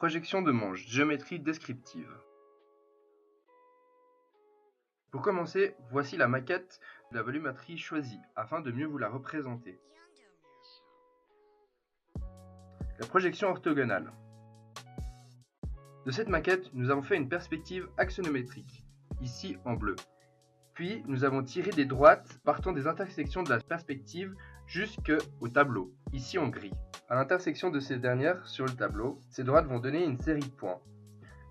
Projection de Monge, géométrie descriptive. Pour commencer, voici la maquette de la volumétrie choisie, afin de mieux vous la représenter. La projection orthogonale. De cette maquette, nous avons fait une perspective axonométrique, ici en bleu. Puis, nous avons tiré des droites partant des intersections de la perspective jusqu'au tableau, ici en gris. À l'intersection de ces dernières sur le tableau, ces droites vont donner une série de points.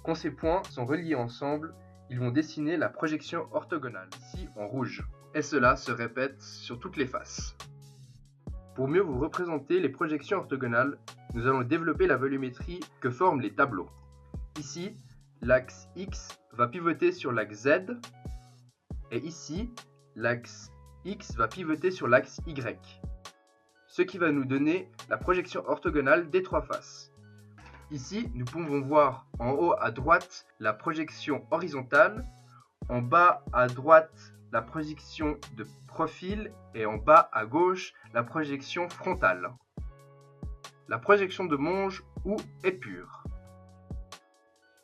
Quand ces points sont reliés ensemble, ils vont dessiner la projection orthogonale, ici en rouge. Et cela se répète sur toutes les faces. Pour mieux vous représenter les projections orthogonales, nous allons développer la volumétrie que forment les tableaux. Ici, l'axe X va pivoter sur l'axe Z, et ici, l'axe X va pivoter sur l'axe Y, ce qui va nous donner la projection orthogonale des trois faces. Ici, nous pouvons voir en haut à droite la projection horizontale, en bas à droite la projection de profil et en bas à gauche la projection frontale. La projection de Monge ou épure.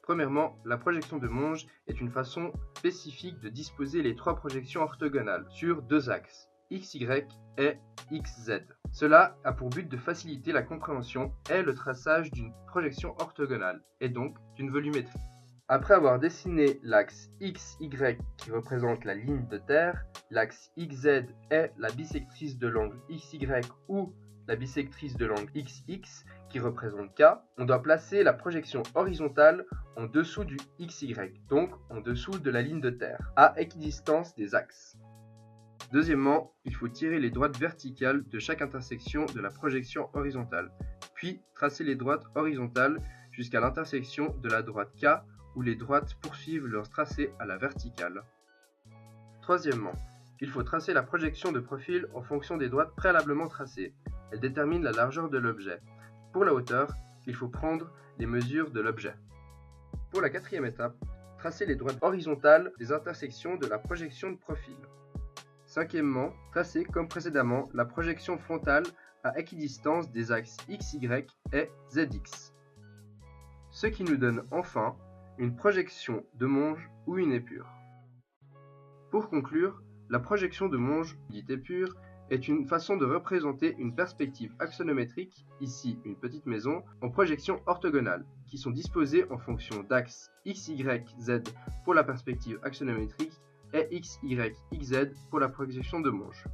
Premièrement, la projection de Monge est une façon spécifique de disposer les trois projections orthogonales sur deux axes, XY et XZ. Cela a pour but de faciliter la compréhension et le traçage d'une projection orthogonale, et donc d'une volumétrie. Après avoir dessiné l'axe XY qui représente la ligne de terre, l'axe XZ est la bisectrice de l'angle XY ou la bisectrice de l'angle XX qui représente K, on doit placer la projection horizontale en dessous du XY, donc en dessous de la ligne de terre, à équidistance des axes. Deuxièmement, il faut tirer les droites verticales de chaque intersection de la projection horizontale, puis tracer les droites horizontales jusqu'à l'intersection de la droite K où les droites poursuivent leur tracé à la verticale. Troisièmement, il faut tracer la projection de profil en fonction des droites préalablement tracées. Elle détermine la largeur de l'objet. Pour la hauteur, il faut prendre les mesures de l'objet. Pour la quatrième étape, tracer les droites horizontales des intersections de la projection de profil. Cinquièmement, tracer comme précédemment la projection frontale à équidistance des axes XY et ZX. Ce qui nous donne enfin une projection de Monge ou une épure. Pour conclure, la projection de Monge, dite épure, est une façon de représenter une perspective axonométrique, ici une petite maison, en projection orthogonale, qui sont disposées en fonction d'axes x, y, z pour la perspective axonométrique et x, y, xz pour la projection de Monge.